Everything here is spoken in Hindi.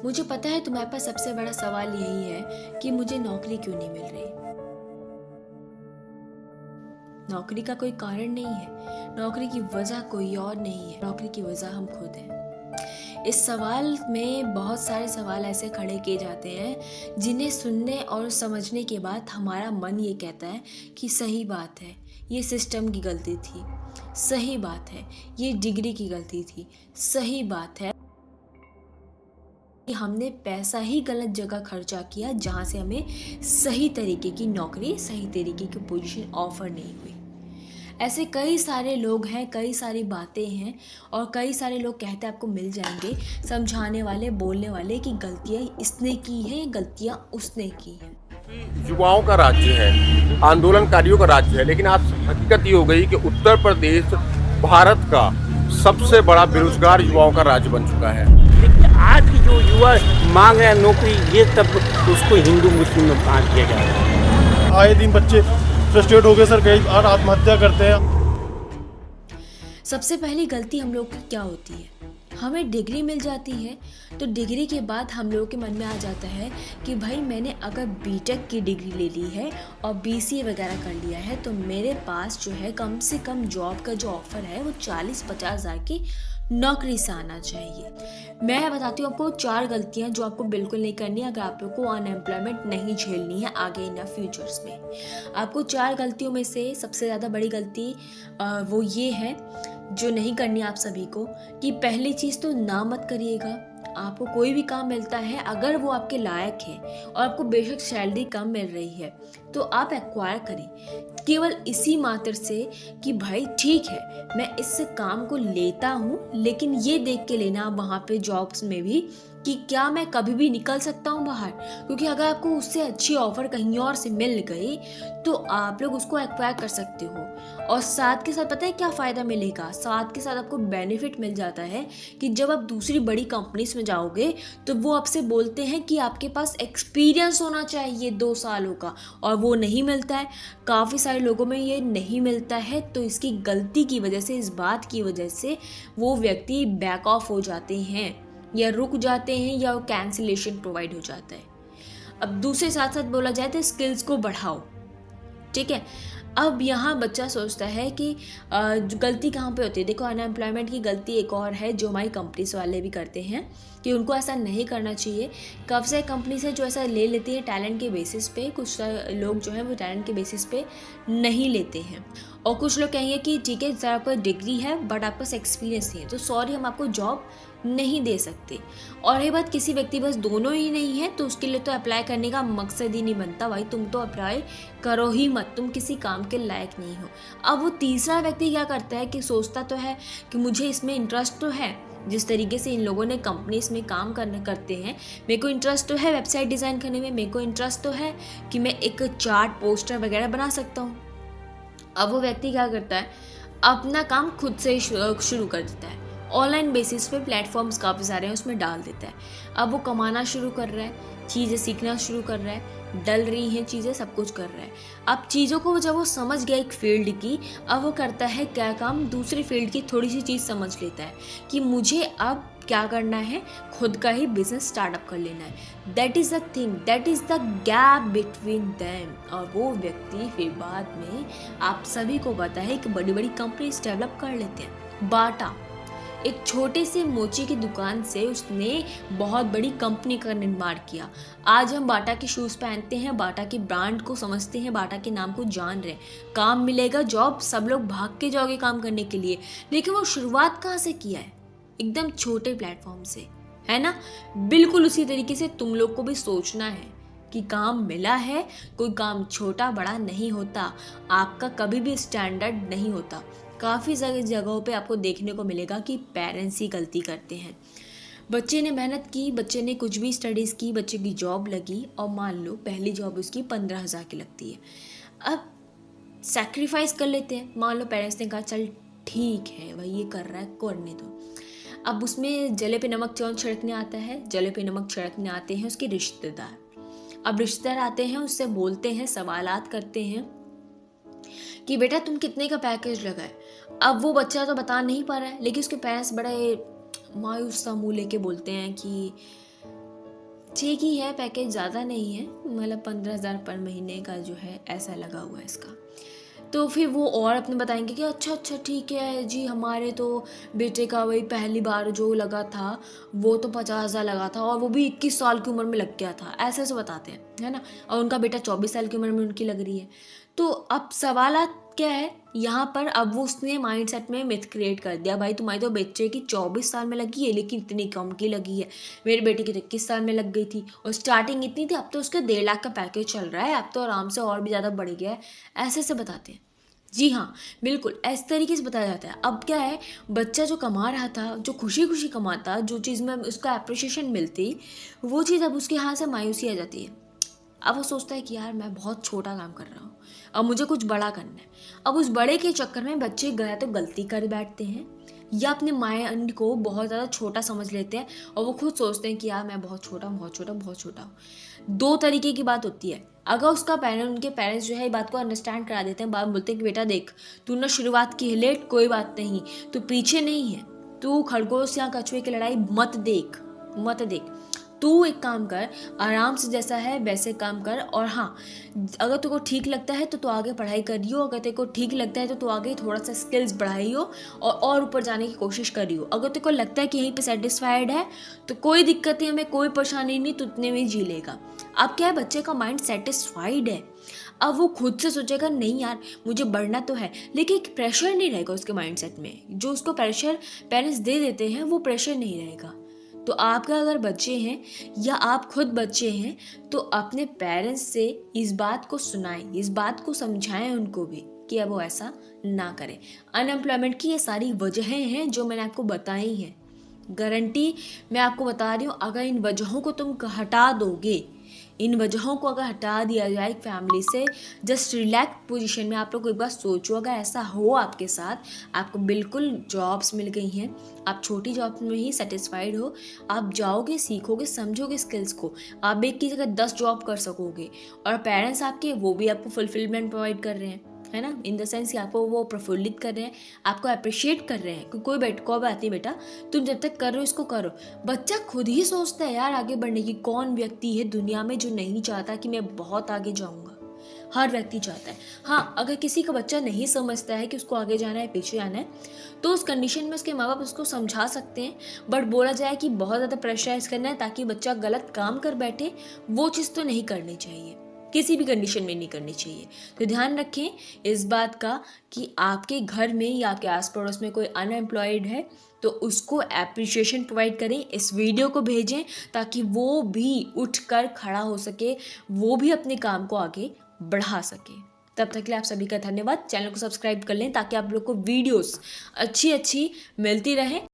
मुझे पता है तुम्हारे पास सबसे बड़ा सवाल यही है कि मुझे नौकरी क्यों नहीं मिल रही। नौकरी का कोई कारण नहीं है, नौकरी की वजह कोई और नहीं है, नौकरी की वजह हम खुद हैं। इस सवाल में बहुत सारे सवाल ऐसे खड़े किए जाते हैं जिन्हें सुनने और समझने के बाद हमारा मन ये कहता है कि सही बात है, ये सिस्टम की गलती थी, सही बात है, ये डिग्री की गलती थी, सही बात है कि हमने पैसा ही गलत जगह खर्चा किया जहाँ से हमें सही तरीके की नौकरी, सही तरीके की पोजीशन ऑफर नहीं हुई। ऐसे कई सारे लोग हैं, कई सारी बातें हैं और कई सारे लोग कहते हैं आपको मिल जाएंगे समझाने वाले, बोलने वाले कि गलतियाँ इसने की हैं, गलतियाँ उसने की हैं। युवाओं का राज्य है, आंदोलनकारियों का राज्य है, लेकिन आज हकीकत ये हो गई कि उत्तर प्रदेश भारत का सबसे बड़ा बेरोजगार युवाओं का राज्य बन चुका है। देखिए, आज की जो युवा मांग रहे हैं नौकरी, ये तब उसको हिंदू मुस्लिम में बांट दिया जा रहा है। आए दिन बच्चे फ्रस्ट्रेट हो गए सर, कई और आत्महत्या करते हैं। सबसे पहली गलती हम लोग की क्या होती है, हमें डिग्री मिल जाती है तो डिग्री के बाद हम लोगों के मन में आ जाता है कि भाई मैंने अगर बीटेक की डिग्री ले ली है और बीसीए वगैरह कर लिया है तो मेरे पास जो है कम से कम जॉब का जो ऑफ़र है वो 40-50 हज़ार की नौकरी से आना चाहिए। मैं बताती हूँ आपको 4 गलतियाँ जो आपको बिल्कुल नहीं करनी है अगर आप लोग को अनएम्प्लॉयमेंट नहीं झेलनी है आगे इन फ्यूचर्स में। आपको 4 गलतियों में से सबसे ज़्यादा बड़ी गलती वो ये है जो नहीं करनी आप सभी को कि पहली चीज़ तो ना मत करिएगा। आपको कोई भी काम मिलता है अगर वो आपके लायक है और आपको बेशक सैलरी कम मिल रही है तो आप एक्वायर करें केवल इसी मात्र से कि भाई ठीक है मैं इस काम को लेता हूँ, लेकिन ये देख के लेना वहाँ पे जॉब्स में भी कि क्या मैं कभी भी निकल सकता हूँ बाहर, क्योंकि अगर आपको उससे अच्छी ऑफर कहीं और से मिल गई तो आप लोग उसको एक्वायर कर सकते हो। और साथ के साथ पता है क्या फ़ायदा मिलेगा, साथ के साथ आपको बेनिफिट मिल जाता है कि जब आप दूसरी बड़ी कंपनीज में जाओगे तो वो आपसे बोलते हैं कि आपके पास एक्सपीरियंस होना चाहिए 2 सालों का, और वो नहीं मिलता है। काफ़ी सारे लोगों में ये नहीं मिलता है तो इसकी गलती की वजह से, इस बात की वजह से वो व्यक्ति बैक ऑफ हो जाते हैं या रुक जाते हैं या कैंसिलेशन प्रोवाइड हो जाता है। अब दूसरे साथ साथ बोला जाए तो स्किल्स को बढ़ाओ, ठीक है। अब यहाँ बच्चा सोचता है कि गलती कहाँ पे होती है। देखो अनएम्प्लॉयमेंट की गलती एक और है जो हमारी कंपनीज वाले भी करते हैं कि उनको ऐसा नहीं करना चाहिए। काफ़ी सारी कंपनीज है जो ऐसा ले लेती है टैलेंट के बेसिस पे, कुछ लोग जो है वो टैलेंट के बेसिस पे नहीं लेते हैं। और कुछ लोग कहेंगे कि ठीक है सर आपका डिग्री है बट आपके पास एक्सपीरियंस नहीं है तो सॉरी हम आपको जॉब नहीं दे सकते। और ये बात किसी व्यक्ति बस दोनों ही नहीं है तो उसके लिए तो अप्लाई करने का मकसद ही नहीं बनता, भाई तुम तो अप्लाई करो ही मत, तुम किसी काम के लायक नहीं हो। अब वो तीसरा व्यक्ति क्या करता है कि सोचता तो है कि मुझे इसमें इंटरेस्ट तो है, जिस तरीके से इन लोगों ने कंपनीज में काम करते हैं, मेरे को इंटरेस्ट तो है वेबसाइट डिज़ाइन करने में, मेरे को इंटरेस्ट तो है कि मैं एक चार्ट पोस्टर वगैरह बना सकता हूँ। अब वो व्यक्ति क्या करता है, अपना काम खुद से शुरू कर देता है, ऑनलाइन बेसिस पे प्लेटफॉर्म्स काफ़ी सारे हैं उसमें डाल देता है। अब वो कमाना शुरू कर रहा है, चीज़ें सीखना शुरू कर रहा है, डल रही हैं चीज़ें, सब कुछ कर रहा है। अब चीज़ों को जब वो समझ गया एक फील्ड की, अब वो करता है क्या काम, दूसरी फील्ड की थोड़ी सी चीज़ समझ लेता है कि मुझे अब क्या करना है, खुद का ही बिजनेस स्टार्टअप कर लेना है। That is the thing, that is the gap between them. और वो व्यक्ति फिर बाद में आप सभी को पता है कि बड़ी बड़ी कंपनीज डेवलप कर लेते हैं। बाटा एक छोटे से मोची की दुकान से उसने बहुत बड़ी कंपनी का निर्माण किया। आज हम बाटा के शूज़ पहनते हैं, बाटा की ब्रांड को समझते हैं, बाटा के नाम को जान रहे हैं, काम मिलेगा, जॉब, सब लोग भाग के जाओगे काम करने के लिए। लेकिन वो शुरुआत कहाँ से किया है, एकदम छोटे प्लेटफॉर्म से, है ना। बिल्कुल उसी तरीके से तुम लोग को भी सोचना है कि काम मिला है, कोई काम छोटा बड़ा नहीं होता, आपका कभी भी स्टैंडर्ड नहीं होता। काफ़ी सारी जगहों पे आपको देखने को मिलेगा कि पेरेंट्स ही गलती करते हैं। बच्चे ने मेहनत की, बच्चे ने कुछ भी स्टडीज़ की, बच्चे की जॉब लगी और मान लो पहली जॉब उसकी 15,000 की लगती है। अब सैक्रिफाइस कर लेते हैं, मान लो पेरेंट्स ने कहा चल ठीक है भाई ये कर रहा है करने दो। अब उसमें जले पे नमक कौन छिड़कने आता है, जले पे नमक छिड़कने आते हैं उसके रिश्तेदार। अब रिश्तेदार आते हैं, उससे बोलते हैं, सवालात करते हैं कि बेटा तुम कितने का पैकेज लगाए। अब वो बच्चा तो बता नहीं पा रहा है, लेकिन उसके पेरेंट्स बड़े मायूस सा मुँह लेके बोलते हैं कि ठीक ही है, पैकेज ज़्यादा नहीं है, मतलब 15,000 पर महीने का जो है ऐसा लगा हुआ है इसका। तो फिर वो और अपने बताएंगे कि अच्छा ठीक है जी, हमारे तो बेटे का वही पहली बार जो लगा था वो तो 50,000 लगा था, और वो भी 21 साल की उम्र में लग गया था, ऐसे ऐसे बताते हैं, है ना। और उनका बेटा 24 साल की उम्र में उनकी लग रही है। तो अब सवाल क्या है यहाँ पर, अब वो उसने माइंडसेट में मिथ क्रिएट कर दिया, भाई तुम्हारी तो बच्चे की 24 साल में लगी है लेकिन इतनी कम की लगी है, मेरे बेटे की तो 21 साल में लग गई थी और स्टार्टिंग इतनी थी, अब तो उसके 1.5 लाख का पैकेज चल रहा है, अब तो आराम से और भी ज़्यादा बढ़ गया है, ऐसे ऐसे बताते हैं। जी हाँ, बिल्कुल इस तरीके से बताया जाता है। अब क्या है, बच्चा जो कमा रहा था, जो खुशी खुशी कमाता, जो चीज़ में उसको अप्रिशिएशन मिलती, वो चीज़ अब उसके हाथ से मायूसी आ जाती है। अब वो सोचता है कि यार मैं बहुत छोटा काम कर रहा हूँ, अब मुझे कुछ बड़ा करना है। अब उस बड़े के चक्कर में बच्चे गए तो गलती कर बैठते हैं, या अपने माइंड को बहुत ज़्यादा छोटा समझ लेते हैं और वो खुद सोचते हैं कि यार मैं बहुत छोटा हूँ। दो तरीके की बात होती है। अगर उसका उनके पेरेंट्स जो है बात को अंडरस्टैंड करा देते हैं, बात बोलते हैं कि बेटा देख, तूने शुरुआत की है लेट, कोई बात नहीं, तू पीछे नहीं है, तू खरगोश या कछुए की लड़ाई मत देख, तू एक काम कर, आराम से जैसा है वैसे काम कर। और हाँ, अगर तेरे को ठीक लगता है तो तू आगे पढ़ाई करियो, अगर तेरे को ठीक लगता है तो तू आगे थोड़ा सा स्किल्स बढ़ाइयो और ऊपर जाने की कोशिश करियो। अगर तेरे को लगता है कि यहीं पे सेटिस्फाइड है तो कोई दिक्कत नहीं, हमें कोई परेशानी नहीं, तू उतने में जी लेगा। अब क्या है, बच्चे का माइंड सेटिस्फाइड है, अब वो खुद से सोचेगा नहीं यार मुझे बढ़ना तो है, लेकिन एक प्रेशर नहीं रहेगा उसके माइंडसेट में, जो उसको प्रेशर पेरेंट्स दे देते हैं वो प्रेशर नहीं रहेगा। तो आपका अगर बच्चे हैं या आप खुद बच्चे हैं तो अपने पेरेंट्स से इस बात को सुनाएं, इस बात को समझाएं उनको भी कि अब वो ऐसा ना करें। अनएम्प्लॉयमेंट की ये सारी वजहें हैं जो मैंने आपको बताई हैं, गारंटी मैं आपको बता रही हूँ। अगर इन वजहों को तुम हटा दोगे, इन वजहों को अगर हटा दिया जाए एक फैमिली से, जस्ट रिलैक्स पोजीशन में आप लोग एक बार सोचो, अगर ऐसा हो आपके साथ, आपको बिल्कुल जॉब्स मिल गई हैं, आप छोटी जॉब्स में ही सेटिस्फाइड हो, आप जाओगे, सीखोगे, समझोगे स्किल्स को, आप एक की जगह 10 जॉब कर सकोगे, और पेरेंट्स आपके वो भी आपको फुलफिलमेंट प्रोवाइड कर रहे हैं, है ना, इन द सेंस कि आपको वो प्रफुल्लित कर रहे हैं, आपको अप्रिशिएट कर रहे हैं कि कोई बात नहीं बेटा, तुम जब तक कर रहे हो इसको करो। बच्चा खुद ही सोचता है यार आगे बढ़ने की। कौन व्यक्ति है दुनिया में जो नहीं चाहता कि मैं बहुत आगे जाऊंगा? हर व्यक्ति चाहता है। हाँ, अगर किसी का बच्चा नहीं समझता है कि उसको आगे जाना है, पीछे जाना है, तो उस कंडीशन में उसके माँ बाप उसको समझा सकते हैं, बट बोला जाए कि बहुत ज़्यादा प्रेशराइज करना है ताकि बच्चा गलत काम कर बैठे, वो चीज़ तो नहीं करनी चाहिए, किसी भी कंडीशन में नहीं करनी चाहिए। तो ध्यान रखें इस बात का कि आपके घर में या आपके आस पड़ोस में कोई अनएम्प्लॉयड है तो उसको एप्रिशिएशन प्रोवाइड करें, इस वीडियो को भेजें ताकि वो भी उठकर खड़ा हो सके, वो भी अपने काम को आगे बढ़ा सके। तब तक के लिए आप सभी का धन्यवाद। चैनल को सब्सक्राइब कर लें ताकि आप लोग को वीडियोस अच्छी मिलती रहें।